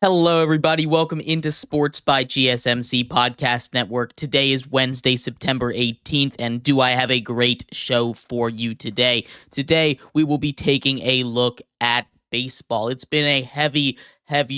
Hello, everybody. Welcome into Sports by GSMC Podcast Network. Today is Wednesday, September 18th, and do I have a great show for you today? Today, we will be taking a look at baseball. It's been a heavy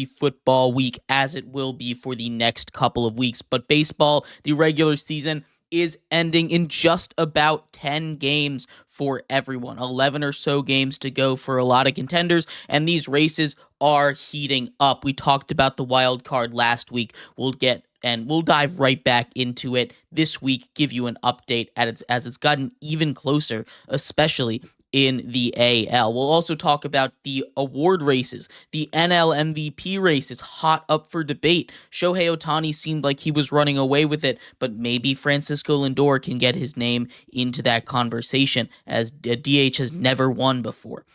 football week, as it will be for the next couple of weeks. But baseball, the regular season, is ending in just about 10 games for everyone. 11 or so games to go for a lot of contenders, and these races are heating up. We talked about the wild card last week. We'll dive right back into it this week, give you an update as it's gotten even closer, especially in the AL. We'll also talk about the award races. The NL MVP race is hot up for debate. Shohei Ohtani seemed like he was running away with it, but maybe Francisco Lindor can get his name into that conversation, as DH has never won before.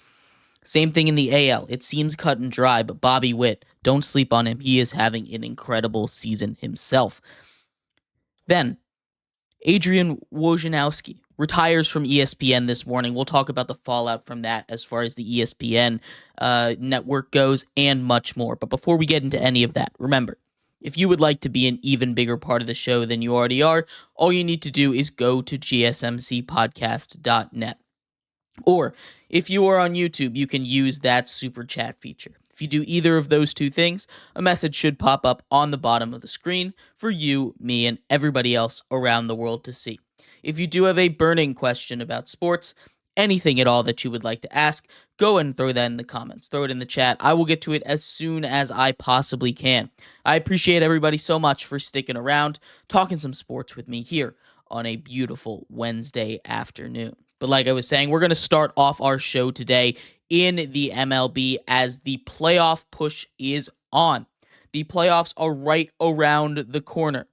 Same thing in the AL. It seems cut and dry, but Bobby Witt, don't sleep on him. He is having an incredible season himself. Then, Adrian Wojnarowski retires from ESPN this morning. We'll talk about the fallout from that as far as the ESPN network goes and much more. But before we get into any of that, remember, if you would like to be an even bigger part of the show than you already are, all you need to do is go to gsmcpodcast.net. Or if you are on YouTube, you can use that super chat feature. If you do either of those two things, a message should pop up on the bottom of the screen for you, me, and everybody else around the world to see. If you do have a burning question about sports, anything at all that you would like to ask, go and throw that in the comments. Throw it in the chat. I will get to it as soon as I possibly can. I appreciate everybody so much for sticking around, talking some sports with me here on a beautiful Wednesday afternoon. But like I was saying, we're going to start off our show today in the MLB as the playoff push is on. The playoffs are right around the corner.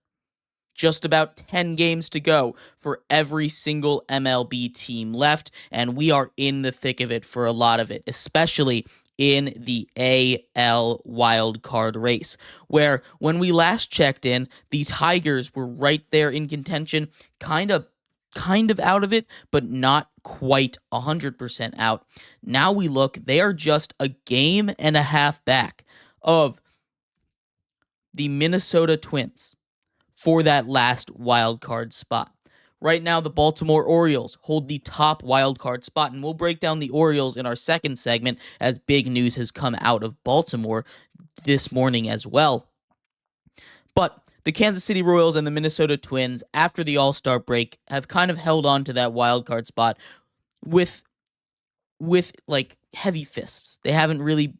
Just about 10 games to go for every single MLB team left, and we are in the thick of it for a lot of it, especially in the AL wildcard race, where when we last checked in, the Tigers were right there in contention, kind of out of it, but not quite 100% out. Now we look, they are just a game and a half back of the Minnesota Twins for that last wild card spot. Right now, the Baltimore Orioles hold the top wild card spot, and we'll break down the Orioles in our second segment as big news has come out of Baltimore this morning as well. But the Kansas City Royals and the Minnesota Twins, after the All-Star break, have kind of held on to that wild card spot with like heavy fists. They haven't really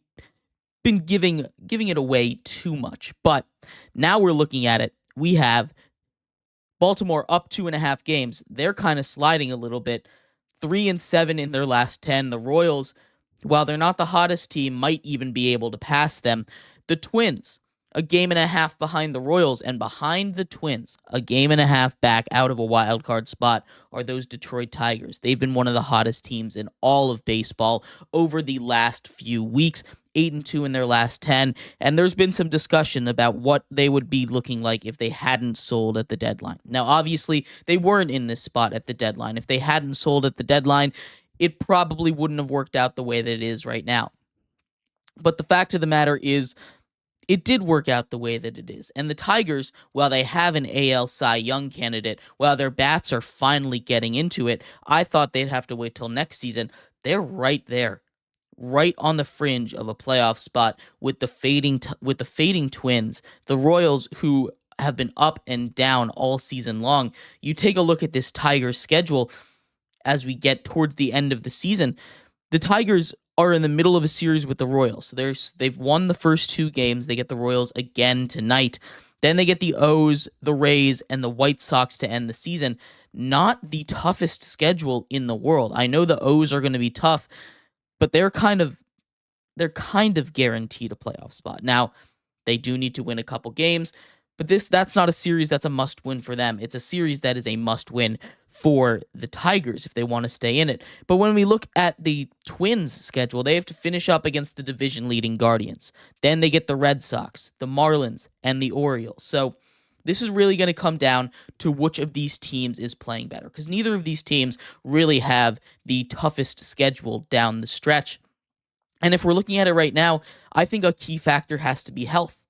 been giving it away too much. But now we're looking at it. We have Baltimore up 2.5 games. They're kind of sliding a little bit. 3-7 in their last 10. The Royals, while they're not the hottest team, might even be able to pass them. The Twins, a game and a half behind the Royals, and behind the Twins, a game and a half back out of a wild card spot, are those Detroit Tigers. They've been one of the hottest teams in all of baseball over the last few weeks. 8-2 in their last 10, and there's been some discussion about what they would be looking like if they hadn't sold at the deadline. Now, obviously, they weren't in this spot at the deadline. If they hadn't sold at the deadline, it probably wouldn't have worked out the way that it is right now. But the fact of the matter is, it did work out the way that it is. And the Tigers, while they have an AL Cy Young candidate, while their bats are finally getting into it, I thought they'd have to wait till next season. They're right there, right on the fringe of a playoff spot with the fading Twins, the Royals, who have been up and down all season long. You take a look at this Tigers schedule as we get towards the end of the season. The Tigers are in the middle of a series with the Royals. So they've won the first 2 games. They get the Royals again tonight. Then they get the O's, the Rays, and the White Sox to end the season. Not the toughest schedule in the world. I know the O's are going to be tough, but they're kind of guaranteed a playoff spot. Now, they do need to win a couple games, but that's not a series that's a must-win for them. It's a series that is a must-win for the Tigers if they want to stay in it. But when we look at the Twins' schedule, they have to finish up against the division-leading Guardians. Then they get the Red Sox, the Marlins, and the Orioles. So this is really going to come down to which of these teams is playing better, because neither of these teams really have the toughest schedule down the stretch. And if we're looking at it right now, I think a key factor has to be health.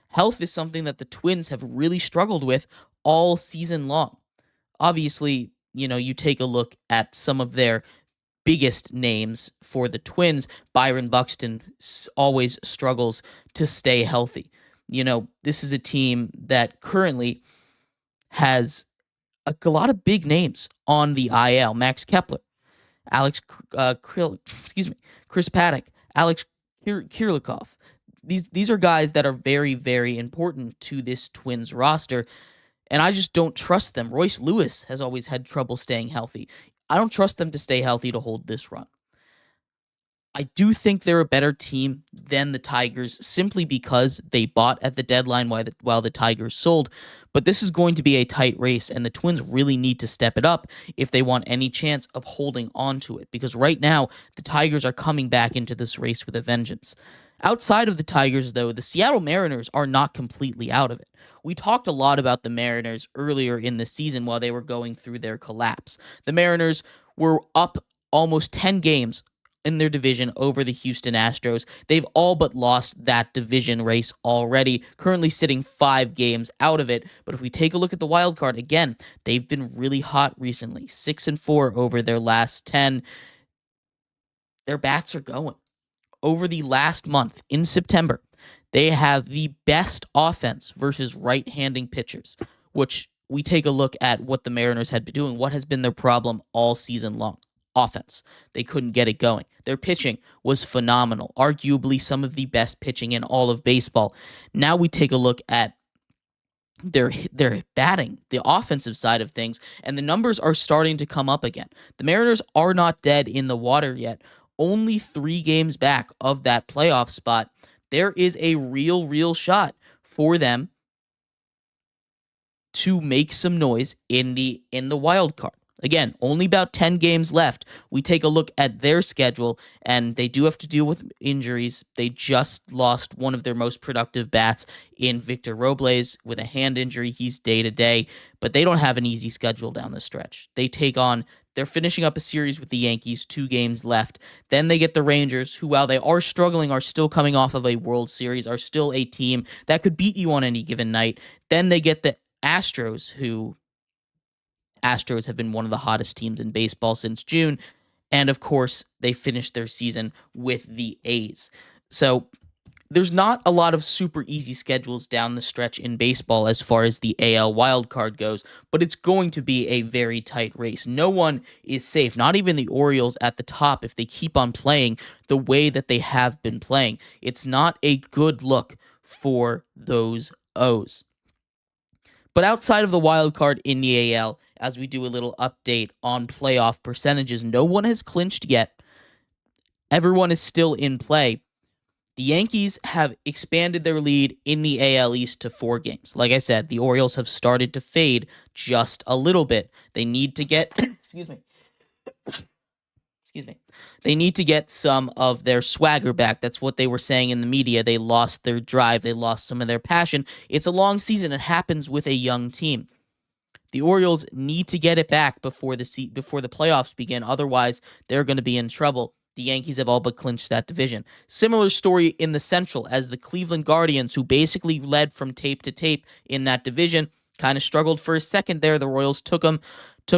Health is something that the Twins have really struggled with all season long. Obviously, you take a look at some of their biggest names for the Twins. Byron Buxton always struggles to stay healthy. This is a team that currently has a lot of big names on the IL. Max Kepler, Alex excuse me, Chris Paddock, Alex Kirlikov. These are guys that are very, very important to this Twins roster, and I just don't trust them. Royce Lewis has always had trouble staying healthy. I don't trust them to stay healthy to hold this run. I do think they're a better team than the Tigers simply because they bought at the deadline while the Tigers sold. But this is going to be a tight race, and the Twins really need to step it up if they want any chance of holding on to it. Because right now, the Tigers are coming back into this race with a vengeance. Outside of the Tigers, though, the Seattle Mariners are not completely out of it. We talked a lot about the Mariners earlier in the season while they were going through their collapse. The Mariners were up almost 10 games in their division over the Houston Astros. They've all but lost that division race already, currently sitting 5 games out of it. But if we take a look at the wild card, again, they've been really hot recently, 6-4 over their last 10. Their bats are going. Over the last month, in September, they have the best offense versus right-handing pitchers, which we take a look at what the Mariners had been doing. What has been their problem all season long? Offense. They couldn't get it going. Their pitching was phenomenal, arguably some of the best pitching in all of baseball. Now we take a look at their batting, the offensive side of things, and the numbers are starting to come up again. The Mariners are not dead in the water yet. Only 3 games back of that playoff spot. There is a real shot for them to make some noise in the wild card. Again, only about 10 games left. We take a look at their schedule, and they do have to deal with injuries. They just lost one of their most productive bats in Victor Robles with a hand injury. He's day-to-day, but they don't have an easy schedule down the stretch. They're finishing up a series with the Yankees, 2 games left. Then they get the Rangers, who, while they are struggling, are still coming off of a World Series, are still a team that could beat you on any given night. Then they get the Astros have been one of the hottest teams in baseball since June. And of course, they finished their season with the A's. So there's not a lot of super easy schedules down the stretch in baseball as far as the AL wildcard goes, but it's going to be a very tight race. No one is safe, not even the Orioles at the top if they keep on playing the way that they have been playing. It's not a good look for those O's. But outside of the wild card in the AL, as we do a little update on playoff percentages, no one has clinched yet. Everyone is still in play. The Yankees have expanded their lead in the AL East to 4 games. Like I said, the Orioles have started to fade just a little bit. They need to get excuse me. They need to get some of their swagger back. That's what they were saying in the media. They lost their drive. They lost some of their passion. It's a long season. It happens with a young team. The Orioles need to get it back before the playoffs begin. Otherwise, they're going to be in trouble. The Yankees have all but clinched that division. Similar story in the Central, as the Cleveland Guardians, who basically led from tape to tape in that division, kind of struggled for a second there. The Royals took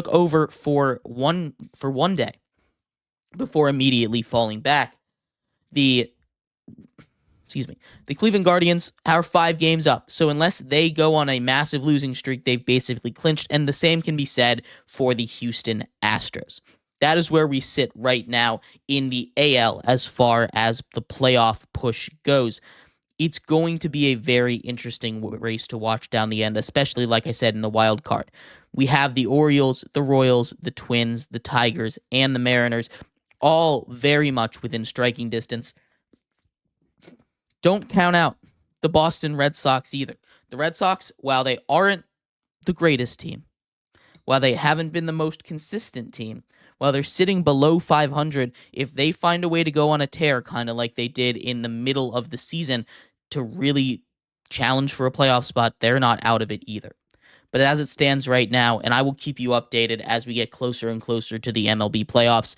over for one day before immediately falling back. The Cleveland Guardians are 5 games up. So unless they go on a massive losing streak, they've basically clinched. And the same can be said for the Houston Astros. That is where we sit right now in the AL as far as the playoff push goes. It's going to be a very interesting race to watch down the end, especially, like I said, in the wild card. We have the Orioles, the Royals, the Twins, the Tigers, and the Mariners, all very much within striking distance. Don't count out the Boston Red Sox either. The Red Sox, while they aren't the greatest team, while they haven't been the most consistent team, while they're sitting below 500, if they find a way to go on a tear, kind of like they did in the middle of the season, to really challenge for a playoff spot, they're not out of it either. But as it stands right now, and I will keep you updated as we get closer and closer to the MLB playoffs,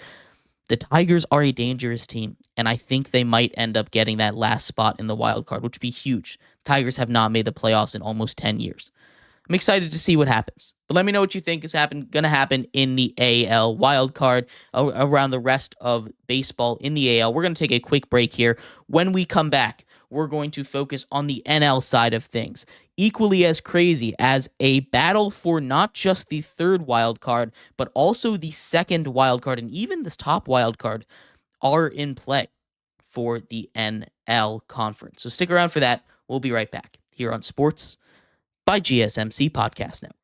The Tigers are a dangerous team, and I think they might end up getting that last spot in the wild card, which would be huge. Tigers have not made the playoffs in almost 10 years. I'm excited to see what happens. But let me know what you think is going to happen in the AL wild card around the rest of baseball in the AL. We're going to take a quick break here. When we come back, we're going to focus on the NL side of things. Equally as crazy as a battle for not just the third wild card, but also the second wild card and even this top wild card are in play for the NL conference. So stick around for that. We'll be right back here on Sports by GSMC Podcast Network.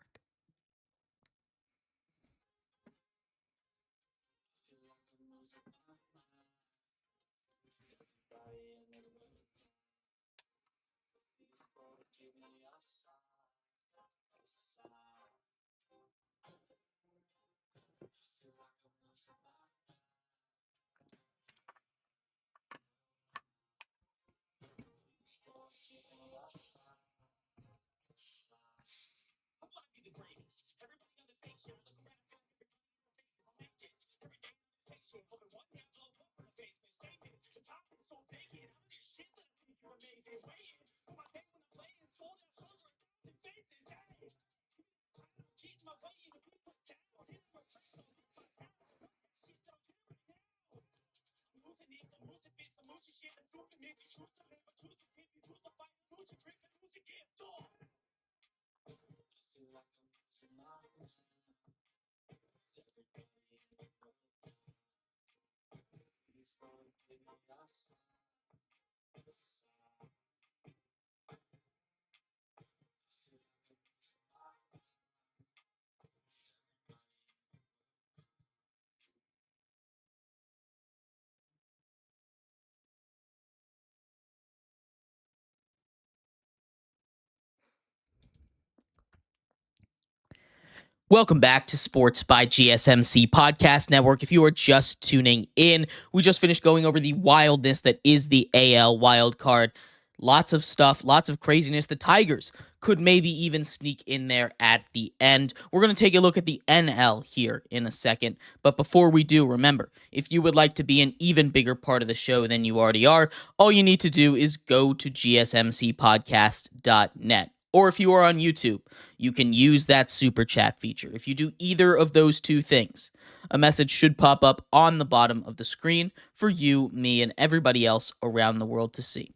Welcome back to Sports by GSMC Podcast Network. If you are just tuning in, we just finished going over the wildness that is the AL wild card. Lots of stuff, lots of craziness. The Tigers could maybe even sneak in there at the end. We're going to take a look at the NL here in a second. But before we do, remember, if you would like to be an even bigger part of the show than you already are, all you need to do is go to gsmcpodcast.net. Or if you are on YouTube, you can use that super chat feature. If you do either of those two things, a message should pop up on the bottom of the screen for you, me, and everybody else around the world to see.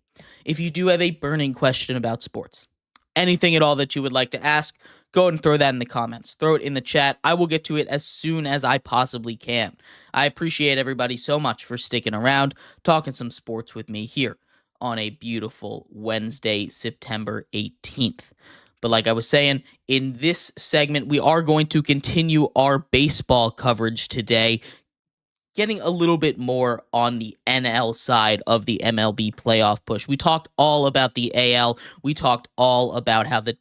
If you do have a burning question about sports, anything at all that you would like to ask, go ahead and throw that in the comments. Throw it in the chat. I will get to it as soon as I possibly can. I appreciate everybody so much for sticking around, talking some sports with me here on a beautiful Wednesday, September 18th. But like I was saying, in this segment, we are going to continue our baseball coverage today, getting a little bit more on the NL side of the MLB playoff push. We talked all about the AL. We talked all about how the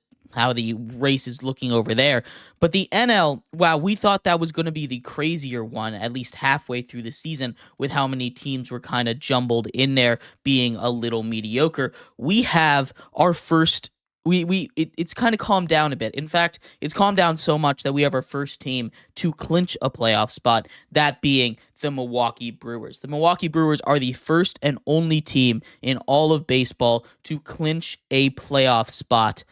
race is looking over there. But the NL, wow, we thought that was going to be the crazier one, at least halfway through the season, with how many teams were kind of jumbled in there, being a little mediocre. We have our first. It's kind of calmed down a bit. In fact, it's calmed down so much that we have our first team to clinch a playoff spot, that being the Milwaukee Brewers. The Milwaukee Brewers are the first and only team in all of baseball to clinch a playoff spot.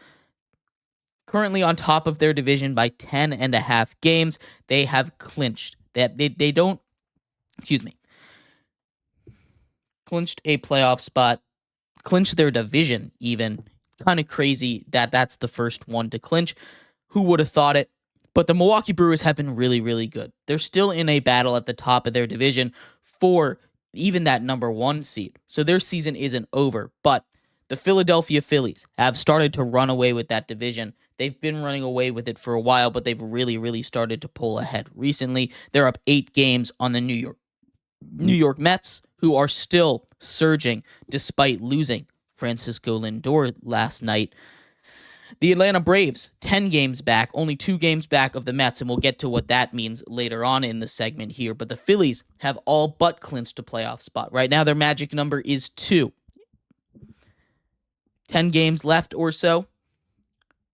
Currently on top of their division by 10.5 games, they have clinched that they don't, clinched a playoff spot, clinched their division even. Kind of crazy that that's the first one to clinch. Who would have thought it? But the Milwaukee Brewers have been really, really good. They're still in a battle at the top of their division for even that number one seed. So their season isn't over. But the Philadelphia Phillies have started to run away with that division. They've been running away with it for a while, but they've really, really started to pull ahead recently. They're up 8 games on the New York Mets, who are still surging despite losing Francisco Lindor last night. The Atlanta Braves, 10 games back, only 2 games back of the Mets, and we'll get to what that means later on in the segment here. But the Phillies have all but clinched a playoff spot. Right now, their magic number is 2. 10 games left or so.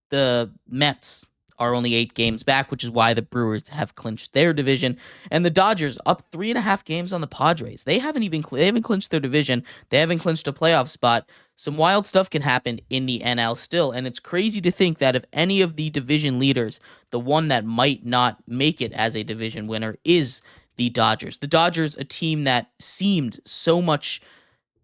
The Mets are only 8 games back, which is why the Brewers have clinched their division. And the Dodgers up 3.5 games on the Padres. They haven't clinched their division. They haven't clinched a playoff spot. Some wild stuff can happen in the NL still, and it's crazy to think that if any of the division leaders, the one that might not make it as a division winner is the Dodgers. The Dodgers, a team that seemed so much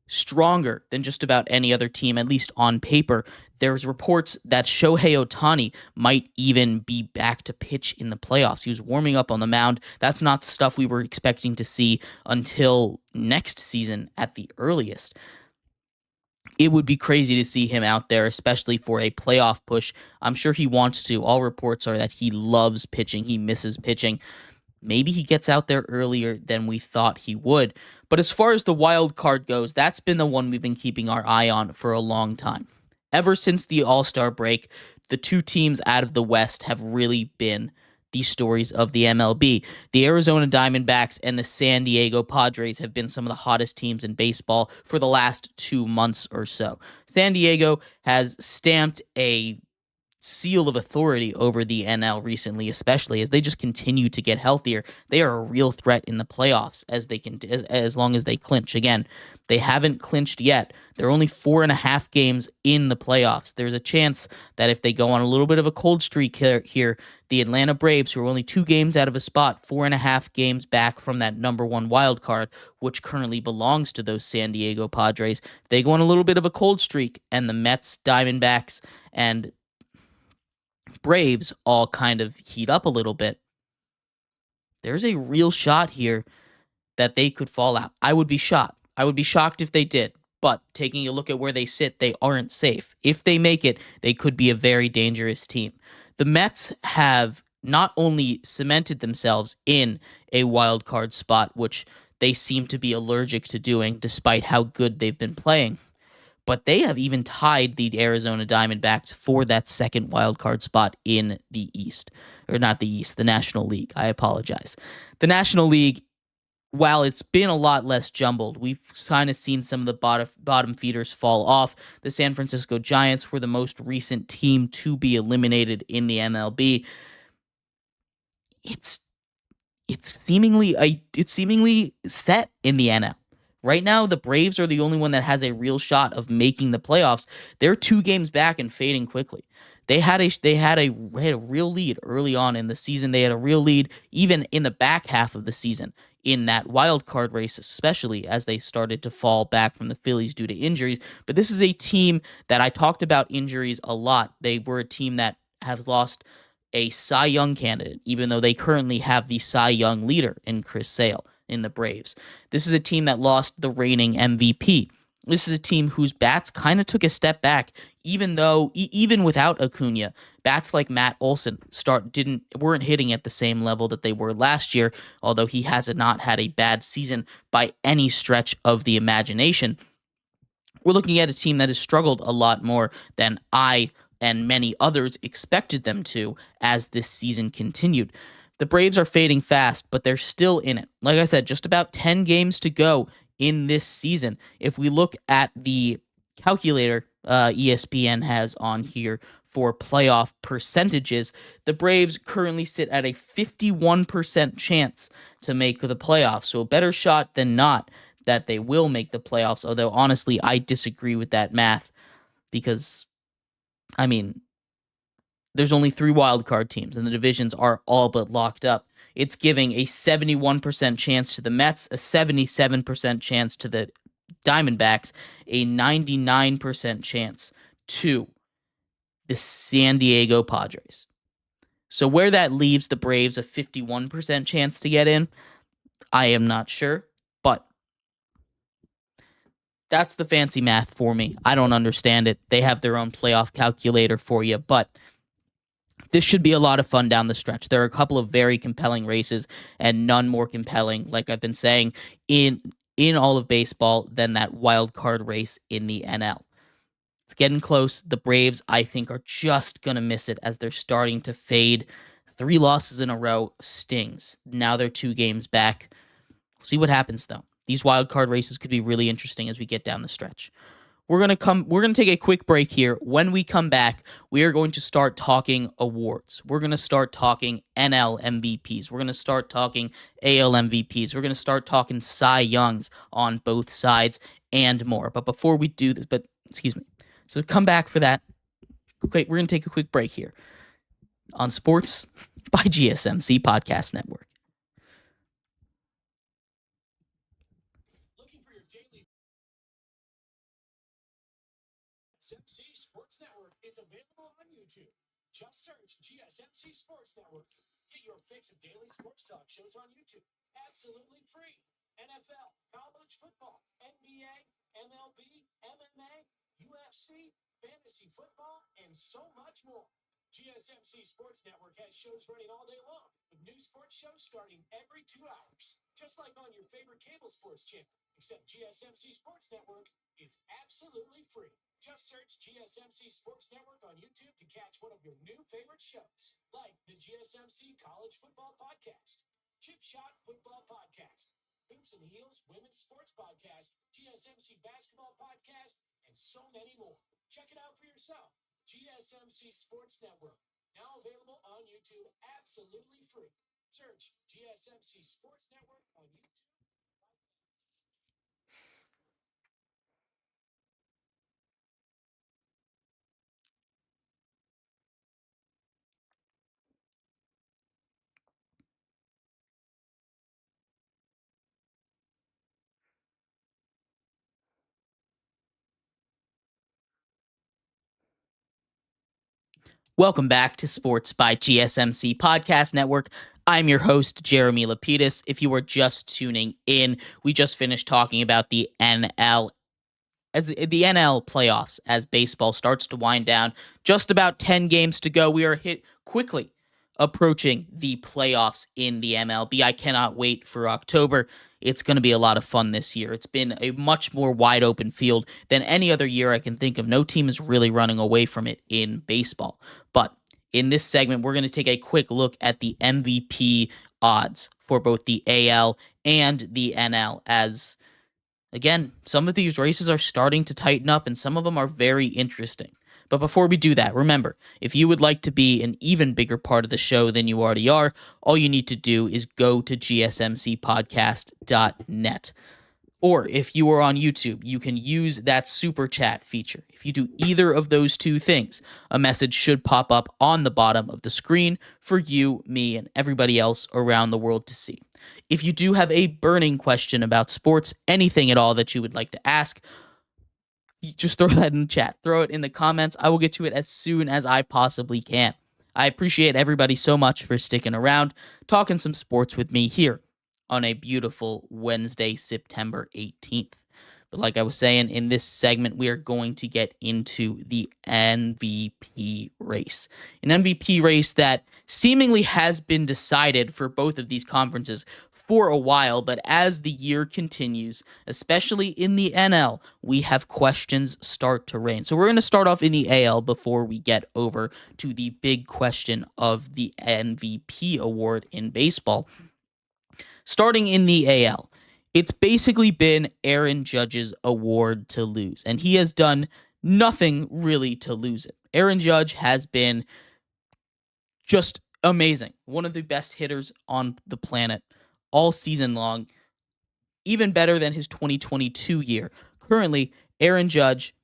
stronger than just about any other team, at least on paper. There's reports that Shohei Ohtani might even be back to pitch in the playoffs. He was warming up on the mound. That's not stuff we were expecting to see until next season at the earliest. It would be crazy to see him out there, especially for a playoff push. I'm sure he wants to. All reports are that he loves pitching. He misses pitching. Maybe he gets out there earlier than we thought he would. But as far as the wild card goes, that's been the one we've been keeping our eye on for a long time. Ever since the All-Star break, the two teams out of the West have really been the stories of the MLB. The Arizona Diamondbacks and the San Diego Padres have been some of the hottest teams in baseball for the last 2 months or so. San Diego has stamped a seal of authority over the NL recently, especially as they just continue to get healthier. They are a real threat in the playoffs as long as they clinch. Again, they haven't clinched yet. They're only 4.5 games in the playoffs. There's a chance that if they go on a little bit of a cold streak here, the Atlanta Braves, who are only 2 games out of a spot, 4.5 games back from that number 1 wild card, which currently belongs to those San Diego Padres, if they go on a little bit of a cold streak and the Mets, Diamondbacks, and Braves all kind of heat up a little bit, there's a real shot here that they could fall out. I would be shocked. I would be shocked if they did. But taking a look at where they sit, they aren't safe. If they make it, they could be a very dangerous team. The Mets have not only cemented themselves in a wild card spot, which they seem to be allergic to doing despite how good they've been playing, but they have even tied the Arizona Diamondbacks for that second wild card spot in the East. Or not the East, the National League. I apologize. The National League, while it's been a lot less jumbled, we've kind of seen some of the bottom feeders fall off. The San Francisco Giants were the most recent team to be eliminated in the MLB. It's seemingly set in the NL. Right now, the Braves are the only one that has a real shot of making the playoffs. They're 2 games back and fading quickly. They had a real lead early on in the season. They had a real lead even in the back half of the season in that wild card race, especially as they started to fall back from the Phillies due to injuries. But this is a team that I talked about injuries a lot. They were a team that has lost a Cy Young candidate, even though they currently have the Cy Young leader in Chris Sale in the Braves. This is a team that lost the reigning MVP. This is a team whose bats kind of took a step back, even without Acuna. Bats like Matt Olson weren't hitting at the same level that they were last year, although he has not had a bad season by any stretch of the imagination. We're looking at a team that has struggled a lot more than I and many others expected them to as this season continued. The Braves are fading fast, but they're still in it. Like I said, just about 10 games to go in this season. If we look at the calculator ESPN has on here for playoff percentages, the Braves currently sit at a 51% chance to make the playoffs. So a better shot than not that they will make the playoffs, although honestly, I disagree with that math because, I mean, there's only 3 wildcard teams, and the divisions are all but locked up. It's giving a 71% chance to the Mets, a 77% chance to the Diamondbacks, a 99% chance to the San Diego Padres. So where that leaves the Braves a 51% chance to get in, I am not sure, but that's the fancy math for me. I don't understand it. They have their own playoff calculator for you, but this should be a lot of fun down the stretch. There are a couple of very compelling races and none more compelling, like I've been saying, in all of baseball than that wild card race in the NL. It's getting close. The Braves, I think, are just going to miss it as they're starting to fade. 3 losses in a row stings. Now they're 2 games back. We'll see what happens, though. These wild card races could be really interesting as we get down the stretch. We're going to take a quick break here. When we come back, we are going to start talking awards. We're going to start talking NL MVPs. We're going to start talking AL MVPs. We're going to start talking Cy Youngs on both sides and more. But before we do this, excuse me. So come back for that. Okay, we're going to take a quick break here on Sports by GSMC Podcast Network. GSMC Sports Network is available on YouTube. Just search GSMC Sports Network. Get your fix of daily sports talk shows on YouTube. Absolutely free. NFL, college football, NBA, MLB, MMA, UFC, fantasy football, and so much more. GSMC Sports Network has shows running all day long, with new sports shows starting every 2 hours. Just like on your favorite cable sports channel, except GSMC Sports Network is absolutely free. Just search GSMC Sports Network on YouTube to catch one of your new favorite shows, like the GSMC College Football Podcast, Chip Shot Football Podcast, Hoops and Heels Women's Sports Podcast, GSMC Basketball Podcast, and so many more. Check it out for yourself. GSMC Sports Network, now available on YouTube absolutely free. Search GSMC Sports Network on YouTube. Welcome back to Sports by GSMC Podcast Network. I'm your host, Jeremy Lapidus. If you are just tuning in, we just finished talking about the NL playoffs as baseball starts to wind down. Just about 10 games to go. We are quickly approaching the playoffs in the MLB. I cannot wait for October. It's going to be a lot of fun this year. It's been a much more wide open field than any other year I can think of. No team is really running away from it in baseball. But in this segment, we're going to take a quick look at the MVP odds for both the AL and the NL as, again, some of these races are starting to tighten up and some of them are very interesting. But before we do that, remember, if you would like to be an even bigger part of the show than you already are, all you need to do is go to gsmcpodcast.net. Or if you are on YouTube, you can use that super chat feature. If you do either of those two things, a message should pop up on the bottom of the screen for you, me, and everybody else around the world to see. If you do have a burning question about sports, anything at all that you would like to ask, just throw that in the chat. Throw it in the comments. I will get to it as soon as I possibly can. I appreciate everybody so much for sticking around, talking some sports with me here on a beautiful Wednesday, September 18th. But like I was saying, in this segment, we are going to get into the MVP race. An MVP race that seemingly has been decided for both of these conferences for a while, but as the year continues, especially in the NL, we have questions start to reign. So we're going to start off in the AL before we get over to the big question of the MVP award in baseball. Starting in the AL, it's basically been Aaron Judge's award to lose, and he has done nothing really to lose it. Aaron Judge has been just amazing. One of the best hitters on the planet all season long, even better than his 2022 year. Currently, Aaron Judge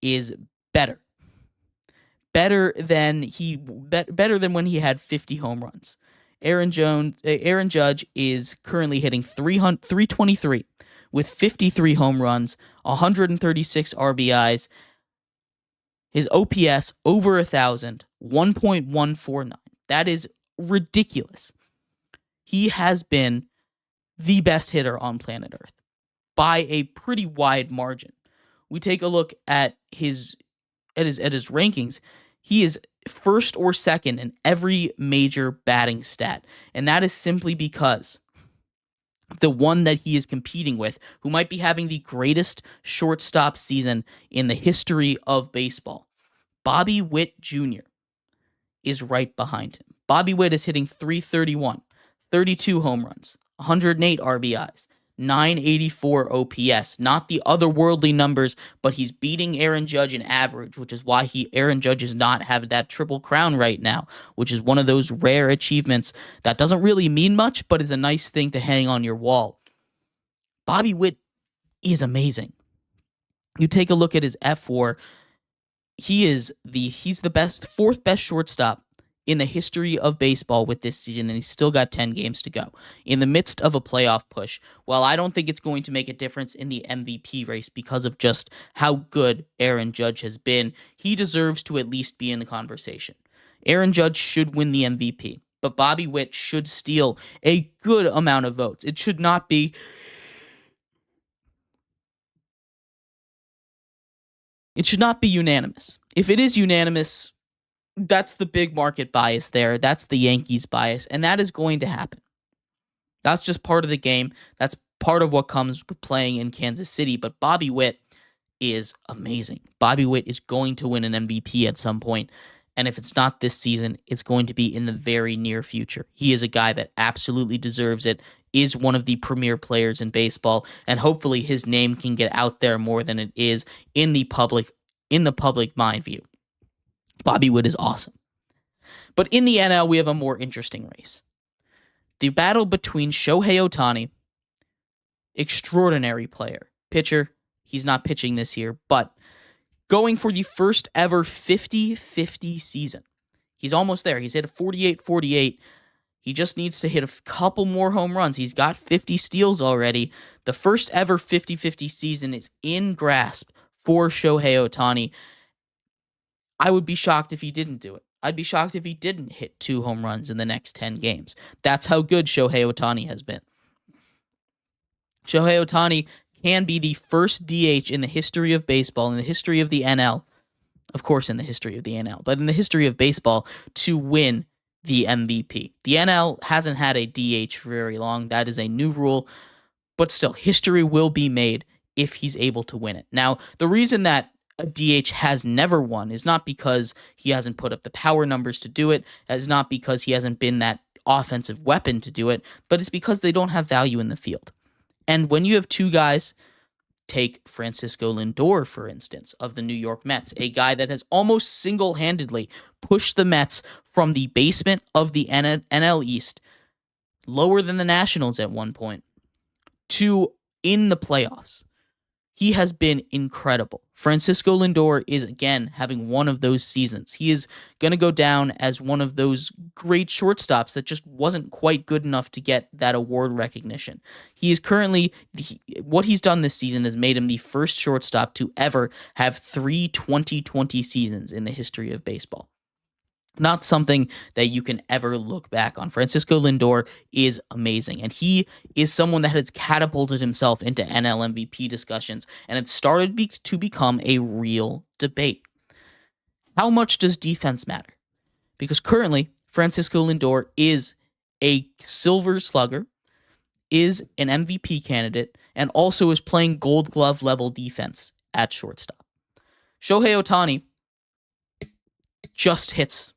is better. Better than when he had 50 home runs. Aaron Judge is currently hitting 323 with 53 home runs, 136 RBIs. His OPS over 1,000, 1.149. That is ridiculous. He has been the best hitter on planet Earth by a pretty wide margin. We take a look at his rankings. He is first or second in every major batting stat, and that is simply because the one that he is competing with, who might be having the greatest shortstop season in the history of baseball, Bobby Witt Jr., is right behind him. Bobby Witt is hitting 331, 32 home runs, 108 RBIs, 984 OPS, not the otherworldly numbers, but he's beating Aaron Judge in average, which is why Aaron Judge does not have that triple crown right now, which is one of those rare achievements that doesn't really mean much, but is a nice thing to hang on your wall. Bobby Witt is amazing. You take a look at his F4, he's the fourth best shortstop in the history of baseball with this season, and he's still got 10 games to go in the midst of a playoff push. While I don't think it's going to make a difference in the MVP race because of just how good Aaron Judge has been, he deserves to at least be in the conversation. Aaron Judge should win the MVP, but Bobby Witt should steal a good amount of votes. It should not be unanimous. If it is unanimous, that's the big market bias there. That's the Yankees bias, and that is going to happen. That's just part of the game. That's part of what comes with playing in Kansas City, but Bobby Witt is amazing. Bobby Witt is going to win an MVP at some point, and if it's not this season, it's going to be in the very near future. He is a guy that absolutely deserves it, is one of the premier players in baseball, and hopefully his name can get out there more than it is in the public mind view. Bobby Witt is awesome. But in the NL, we have a more interesting race. The battle between Shohei Ohtani, extraordinary player, pitcher. He's not pitching this year, but going for the first ever 50-50 season. He's almost there. He's hit a 48-48. He just needs to hit a couple more home runs. He's got 50 steals already. The first ever 50-50 season is in grasp for Shohei Ohtani. I would be shocked if he didn't do it. I'd be shocked if he didn't hit 2 home runs in the next 10 games. That's how good Shohei Ohtani has been. Shohei Ohtani can be the first DH in the history of baseball, in the history of the NL, of course in the history of the NL, but in the history of baseball, to win the MVP. The NL hasn't had a DH for very long. That is a new rule, but still, history will be made if he's able to win it. Now, the reason that a DH has never won is not because he hasn't put up the power numbers to do it, it's not because he hasn't been that offensive weapon to do it, but it's because they don't have value in the field. And when you have two guys, take Francisco Lindor, for instance, of the New York Mets, a guy that has almost single-handedly pushed the Mets from the basement of the NL East, lower than the Nationals at one point, to in the playoffs. He has been incredible. Francisco Lindor is, again, having one of those seasons. He is going to go down as one of those great shortstops that just wasn't quite good enough to get that award recognition. He is currently, what he's done this season has made him the first shortstop to ever have 3 20-20 seasons in the history of baseball. Not something that you can ever look back on. Francisco Lindor is amazing, and he is someone that has catapulted himself into NL MVP discussions, and it started to become a real debate. How much does defense matter? Because currently, Francisco Lindor is a Silver Slugger, is an MVP candidate, and also is playing Gold Glove level defense at shortstop. Shohei Ohtani just hits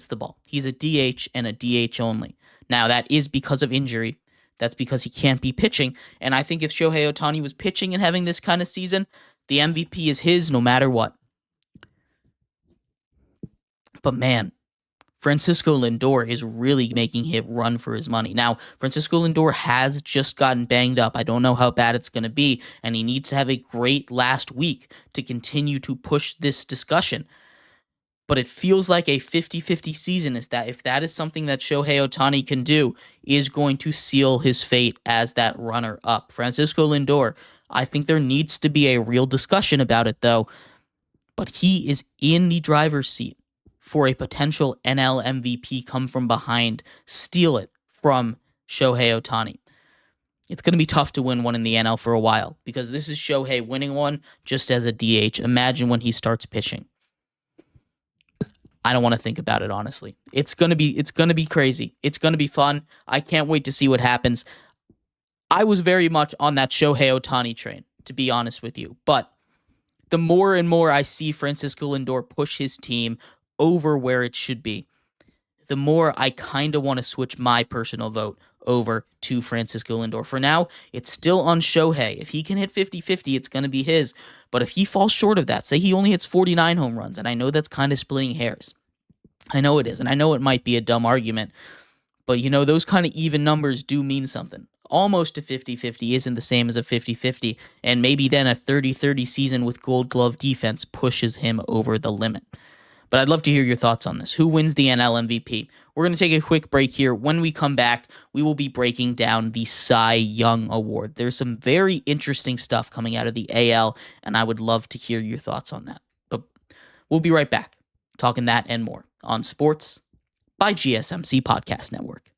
the ball. He's a DH and a DH only. Now, that is because of injury. That's because he can't be pitching. And I think if Shohei Ohtani was pitching and having this kind of season, the MVP is his no matter what. But man, Francisco Lindor is really making him run for his money. Now, Francisco Lindor has just gotten banged up. I don't know how bad it's going to be, and he needs to have a great last week to continue to push this discussion. But it feels like a 50-50 season is that if that is something that Shohei Ohtani can do, is going to seal his fate as that runner-up. Francisco Lindor, I think there needs to be a real discussion about it, though. But he is in the driver's seat for a potential NL MVP come from behind, steal it from Shohei Ohtani. It's going to be tough to win one in the NL for a while, because this is Shohei winning one just as a DH. Imagine when he starts pitching. I don't want to think about it, honestly. It's gonna be crazy. It's gonna be fun. I can't wait to see what happens. I was very much on that Shohei Ohtani train, to be honest with you. But the more and more I see Francisco Lindor push his team over where it should be, the more I kind of want to switch my personal vote over to Francisco Lindor. For now, it's still on Shohei. If he can hit 50-50, it's going to be his. But if he falls short of that, say he only hits 49 home runs, and I know that's kind of splitting hairs. I know it is, and I know it might be a dumb argument, but those kind of even numbers do mean something. Almost a 50-50 isn't the same as a 50-50, and maybe then a 30-30 season with Gold Glove defense pushes him over the limit. But I'd love to hear your thoughts on this. Who wins the NL MVP? We're going to take a quick break here. When we come back, we will be breaking down the Cy Young Award. There's some very interesting stuff coming out of the AL, and I would love to hear your thoughts on that. But we'll be right back, talking that and more on Sports by GSMC Podcast Network.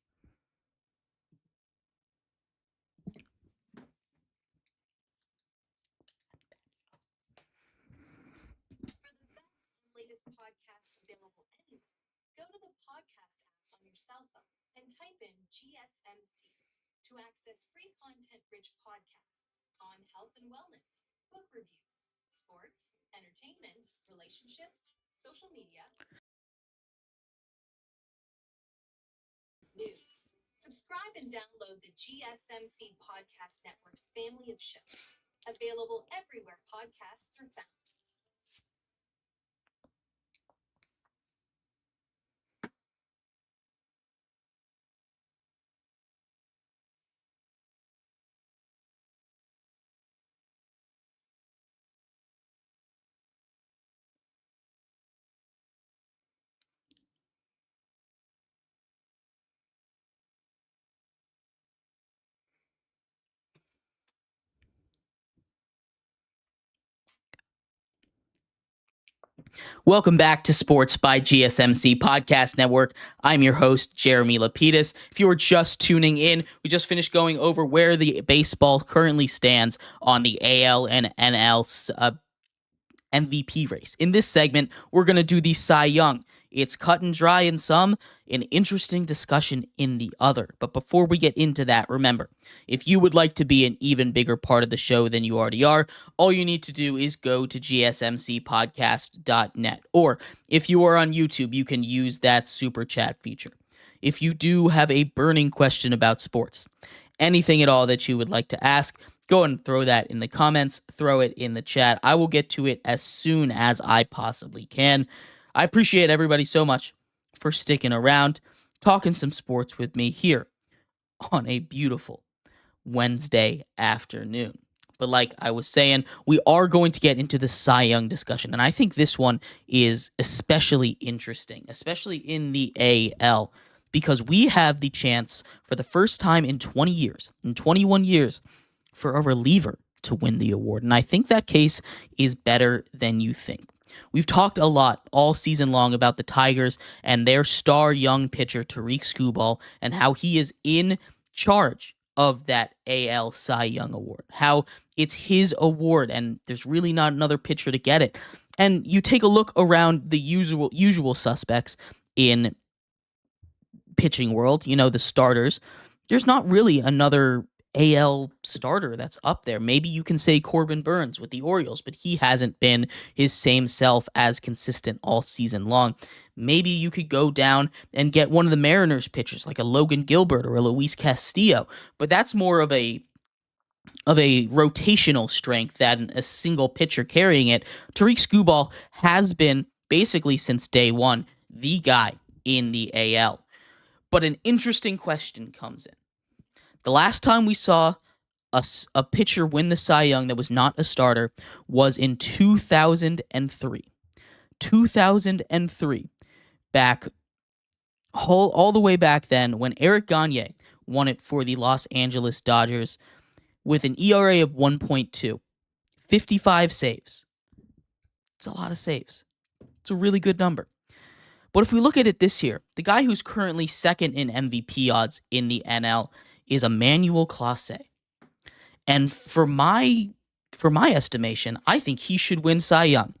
For the best and latest podcasts available anywhere, go to the podcast app on your cell phone and type in GSMC to access free content-rich podcasts on health and wellness, book reviews, sports, entertainment, relationships, social media, news. Subscribe and download the GSMC Podcast Network's family of shows, available everywhere podcasts are found. Welcome back to Sports by GSMC Podcast Network. I'm your host, Jeremy Lapidus. If you were just tuning in, we just finished going over where the baseball currently stands on the AL and NL MVP race. In this segment, we're going to do the Cy Young. It's cut and dry in some, an interesting discussion in the other. But before we get into that, remember, if you would like to be an even bigger part of the show than you already are, all you need to do is go to gsmcpodcast.net. Or if you are on YouTube, you can use that super chat feature. If you do have a burning question about sports, anything at all that you would like to ask, go and throw that in the comments, throw it in the chat. I will get to it as soon as I possibly can. I appreciate everybody so much for sticking around, talking some sports with me here on a beautiful Wednesday afternoon. But like I was saying, we are going to get into the Cy Young discussion, and I think this one is especially interesting, especially in the AL, because we have the chance for the first time in 20 years, in 21 years, for a reliever to win the award. And I think that case is better than you think. We've talked a lot all season long about the Tigers and their star young pitcher, Tariq Skubal, and how he is in charge of that AL Cy Young Award, how it's his award and there's really not another pitcher to get it. And you take a look around the usual suspects in pitching world, the starters, there's not really another AL starter that's up there. Maybe you can say Corbin Burns with the Orioles, but he hasn't been his same self as consistent all season long. Maybe you could go down and get one of the Mariners pitchers like a Logan Gilbert or a Luis Castillo, but that's more of a rotational strength than a single pitcher carrying it. Tariq Skubal has been basically since day one the guy in the AL. But an interesting question comes in. The last time we saw a pitcher win the Cy Young that was not a starter was in 2003. 2003. Back all the way back then when Eric Gagne won it for the Los Angeles Dodgers with an ERA of 1.2. 55 saves. It's a lot of saves. It's a really good number. But if we look at it this year, the guy who's currently second in MVP odds in the NL is Emmanuel Clase. And for my estimation, I think he should win Cy Young.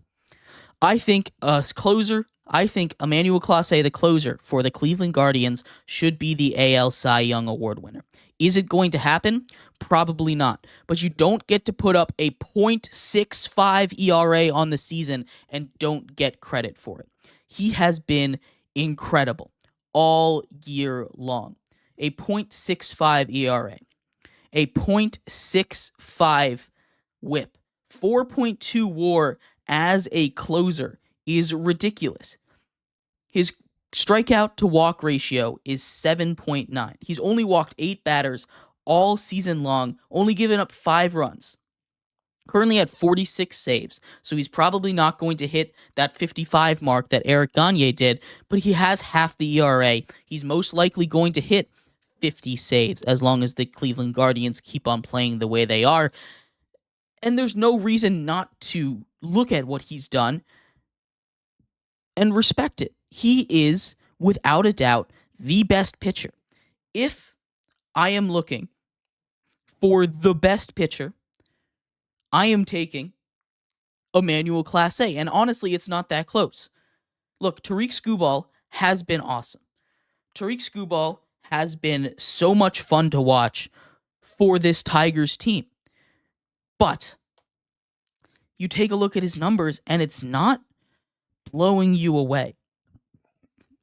I think Emmanuel Clase, the closer for the Cleveland Guardians, should be the AL Cy Young Award winner. Is it going to happen? Probably not. But you don't get to put up a .65 ERA on the season and don't get credit for it. He has been incredible all year long. a .65 ERA, a .65 WHIP, 4.2 WAR as a closer is ridiculous. His strikeout to walk ratio is 7.9. He's only walked 8 batters all season long, only given up 5 runs. Currently at 46 saves, so he's probably not going to hit that 55 mark that Eric Gagne did, but he has half the ERA. He's most likely going to hit 50 saves as long as the Cleveland Guardians keep on playing the way they are. And there's no reason not to look at what he's done and respect it. He is, without a doubt, the best pitcher. If I am looking for the best pitcher, I am taking Emmanuel Clase. And honestly, it's not that close. Look, Tariq Skubal has been awesome. Tariq Skubal has been so much fun to watch for this Tigers team. But you take a look at his numbers and it's not blowing you away.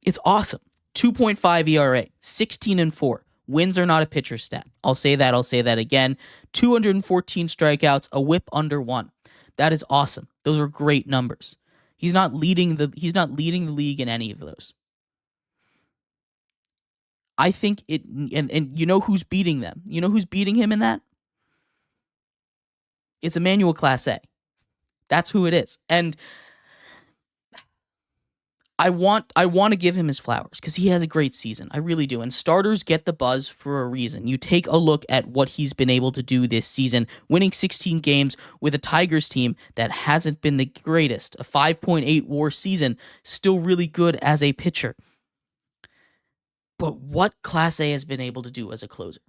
It's awesome. 2.5 ERA, 16-4. Wins are not a pitcher stat. I'll say that again. 214 strikeouts, a whip under 1. That is awesome. Those are great numbers. He's not leading the league in any of those. I think it and you know who's beating them? You know who's beating him in that? It's Emmanuel Clase. That's who it is. And I want to give him his flowers because he has a great season. I really do. And starters get the buzz for a reason. You take a look at what he's been able to do this season, winning 16 games with a Tigers team that hasn't been the greatest. A 5.8 WAR season, still really good as a pitcher. But what Clase has been able to do as a closer,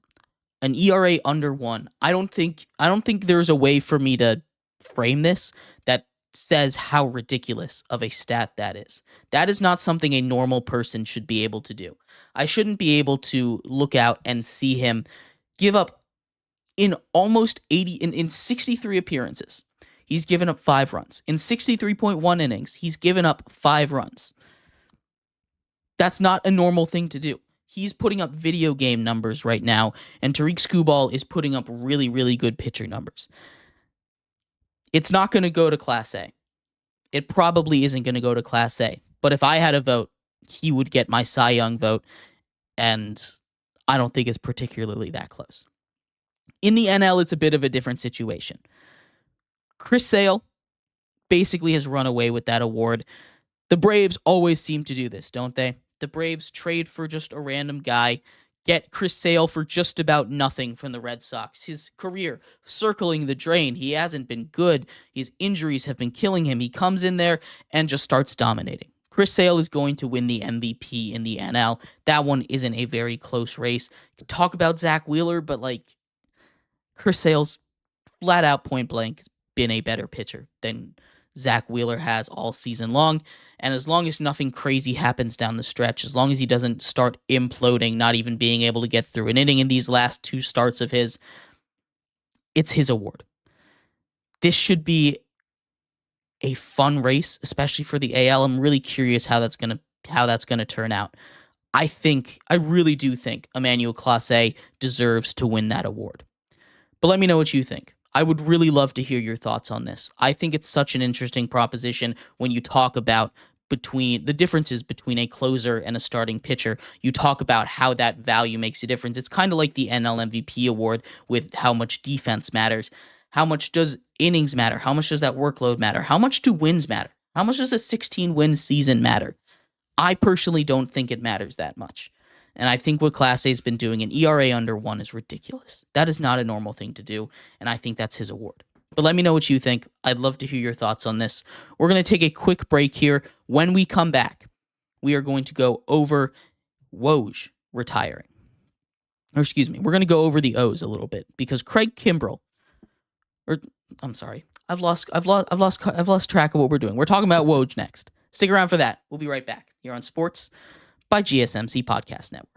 an ERA under 1. I don't think there's a way for me to frame this that says how ridiculous of a stat that is. That is not something a normal person should be able to do. I shouldn't be able to look out and see him give up in almost 80 in 63 appearances. He's given up 5 runs. In 63.1 innings, he's given up 5 runs. That's not a normal thing to do. He's putting up video game numbers right now, and Tariq Skubal is putting up really, really good pitcher numbers. It's not going to go to Class A. It probably isn't going to go to Class A. But if I had a vote, he would get my Cy Young vote, and I don't think it's particularly that close. In the NL, it's a bit of a different situation. Chris Sale basically has run away with that award. The Braves always seem to do this, don't they? The Braves trade for just a random guy, get Chris Sale for just about nothing from the Red Sox. His career circling the drain. He hasn't been good. His injuries have been killing him. He comes in there and just starts dominating. Chris Sale is going to win the MVP in the NL. That one isn't a very close race. You can talk about Zach Wheeler, but Chris Sale's flat out point blank been a better pitcher than Zach Wheeler has all season long. And as long as nothing crazy happens down the stretch, as long as he doesn't start imploding, not even being able to get through an inning in these last 2 starts of his, it's his award. This should be a fun race, especially for the AL. I'm really curious how that's gonna turn out. I really do think Emmanuel Clase deserves to win that award. But let me know what you think. I would really love to hear your thoughts on this. I think it's such an interesting proposition when you talk about between the differences between a closer and a starting pitcher. You talk about how that value makes a difference. It's kind of like the NL MVP award with how much defense matters. How much does innings matter? How much does that workload matter? How much do wins matter? How much does a 16-win season matter? I personally don't think it matters that much. And I think what Class A has been doing, an ERA under 1, is ridiculous. That is not a normal thing to do, and I think that's his award. But let me know what you think. I'd love to hear your thoughts on this. We're going to take a quick break here. When we come back, we are going to go over Woj retiring. Or excuse me, we're going to go over the O's a little bit because Craig Kimbrell, I'm sorry, I've lost track of what we're doing. We're talking about Woj next. Stick around for that. We'll be right back here on Sports by GSMC Podcast Network.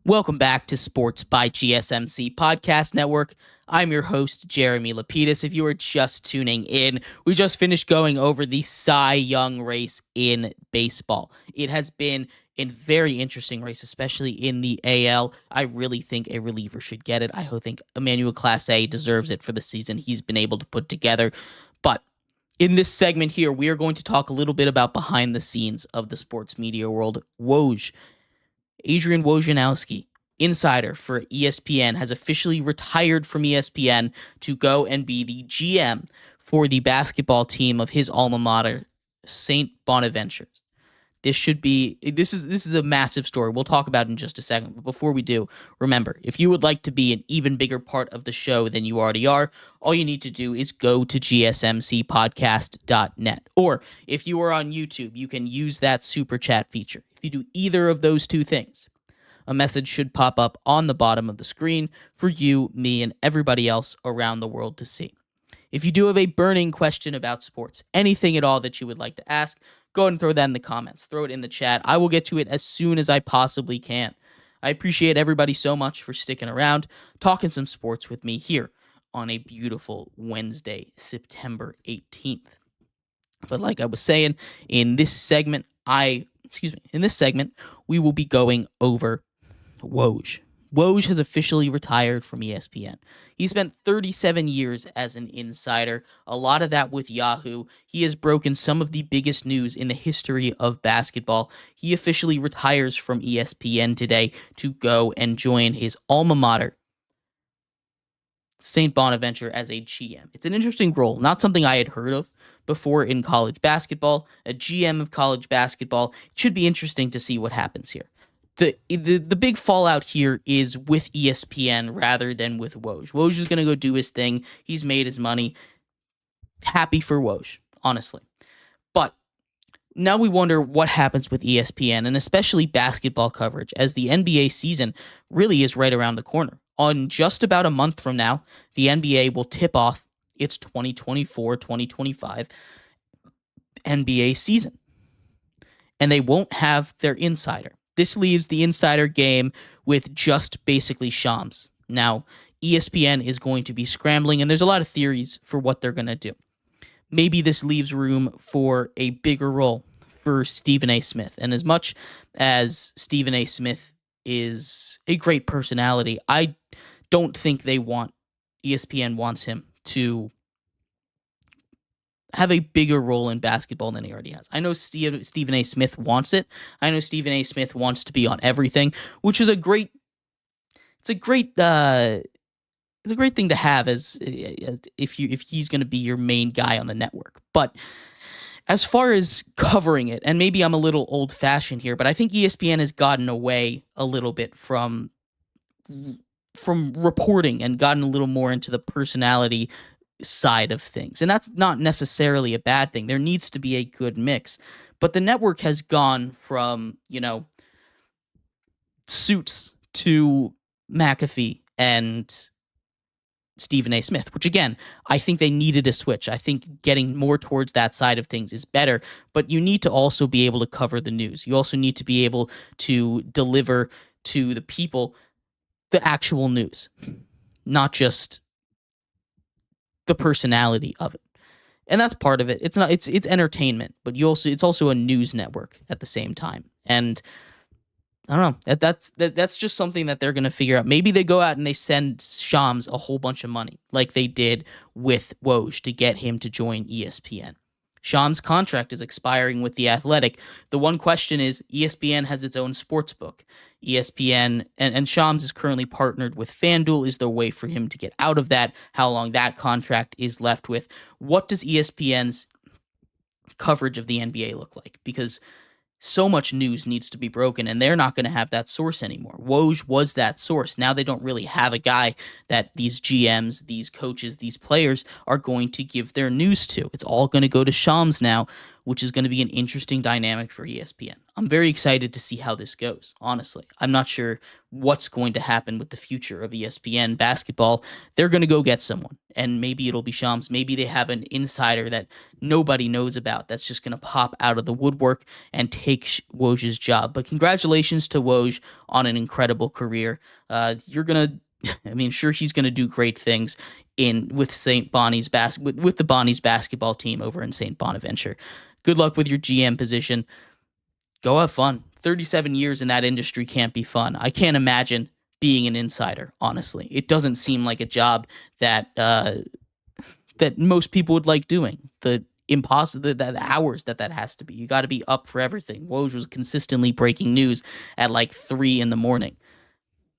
Welcome back to Sports by GSMC Podcast Network. I'm your host, Jeremy Lapidus. If you are just tuning in, we just finished going over the Cy Young race in baseball. It has been a very interesting race, especially in the AL. I really think a reliever should get it. I think Emmanuel Clase deserves it for the season he's been able to put together. But in this segment here, we are going to talk a little bit about behind the scenes of the sports media world. Woj. Adrian Wojnarowski, insider for ESPN, has officially retired from ESPN to go and be the GM for the basketball team of his alma mater, St. Bonaventure. This is a massive story. We'll talk about it in just a second. But before we do, remember, if you would like to be an even bigger part of the show than you already are, all you need to do is go to gsmcpodcast.net. Or if you are on YouTube, you can use that super chat feature. If you do either of those two things, a message should pop up on the bottom of the screen for you, me, and everybody else around the world to see. If you do have a burning question about sports, anything at all that you would like to ask, go ahead and throw that in the comments. Throw it in the chat. I will get to it as soon as I possibly can. I appreciate everybody so much for sticking around, talking some sports with me here on a beautiful Wednesday, September 18th. But like I was saying, in this segment, we will be going over Woj. Woj has officially retired from ESPN. He spent 37 years as an insider, a lot of that with Yahoo. He has broken some of the biggest news in the history of basketball. He officially retires from ESPN today to go and join his alma mater, St. Bonaventure, as a GM. It's an interesting role, not something I had heard of before in college basketball. A GM of college basketball. It should be interesting to see what happens here. The big fallout here is with ESPN rather than with Woj. Woj is going to go do his thing. He's made his money. Happy for Woj, honestly. But now we wonder what happens with ESPN, and especially basketball coverage, as the NBA season really is right around the corner. On just about a month from now, the NBA will tip off its 2024-2025 NBA season. And they won't have their insider. This leaves the insider game with just basically Shams. Now, ESPN is going to be scrambling, and there's a lot of theories for what they're going to do. Maybe this leaves room for a bigger role for Stephen A. Smith. And as much as Stephen A. Smith is a great personality, I don't think ESPN wants him to have a bigger role in basketball than he already has. I know Stephen A. Smith wants it. I know Stephen A. Smith wants to be on everything, which is a great thing to have as if he's going to be your main guy on the network. But as far as covering it, and maybe I'm a little old-fashioned here, but I think ESPN has gotten away a little bit from reporting and gotten a little more into the personality side of things. And that's not necessarily a bad thing. There needs to be a good mix. But the network has gone from, Suits to McAfee and Stephen A. Smith, which again, I think they needed a switch. I think getting more towards that side of things is better, but you need to also be able to cover the news. You also need to be able to deliver to the people the actual news, not the personality of it. And that's part of it. It's entertainment, but it's also a news network at the same time. And I don't know. That's just something that they're going to figure out. Maybe they go out and they send Shams a whole bunch of money like they did with Woj to get him to join ESPN. Shams' contract is expiring with The Athletic. The one question is, ESPN has its own sports book. ESPN and Shams is currently partnered with FanDuel. Is there a way for him to get out of that? How long that contract is left with? What does ESPN's coverage of the NBA look like? Because so much news needs to be broken, and they're not going to have that source anymore. Woj was that source. Now they don't really have a guy that these GMs, these coaches, these players are going to give their news to. It's all going to go to Shams now, which is going to be an interesting dynamic for ESPN. I'm very excited to see how this goes, honestly. I'm not sure what's going to happen with the future of ESPN basketball. They're going to go get someone, and maybe it'll be Shams. Maybe they have an insider that nobody knows about that's just going to pop out of the woodwork and take Woj's job. But congratulations to Woj on an incredible career. You're going to, I mean, sure, he's going to do great things with St. Bonnie's with the Bonnie's basketball team over in St. Bonaventure. Good luck with your GM position. Go have fun. 37 years in that industry can't be fun. I can't imagine being an insider, honestly. It doesn't seem like a job that that most people would like doing. The hours that has to be. You got to be up for everything. Woj was consistently breaking news at like 3 a.m.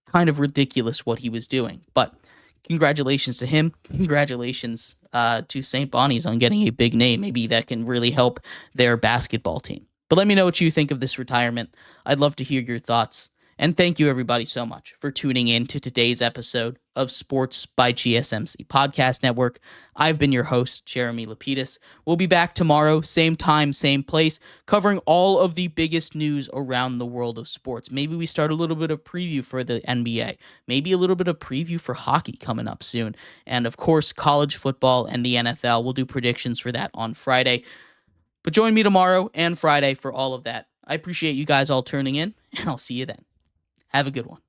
Kind of ridiculous what he was doing, but congratulations to him. Congratulations to St. Bonnie's on getting a big name. Maybe that can really help their basketball team. But let me know what you think of this retirement. I'd love to hear your thoughts. And thank you, everybody, so much for tuning in to today's episode of Sports by GSMC Podcast Network. I've been your host, Jeremy Lapidus. We'll be back tomorrow, same time, same place, covering all of the biggest news around the world of sports. Maybe we start a little bit of preview for the NBA, maybe a little bit of preview for hockey coming up soon. And, of course, college football and the NFL. We'll do predictions for that on Friday. But join me tomorrow and Friday for all of that. I appreciate you guys all tuning in, and I'll see you then. Have a good one.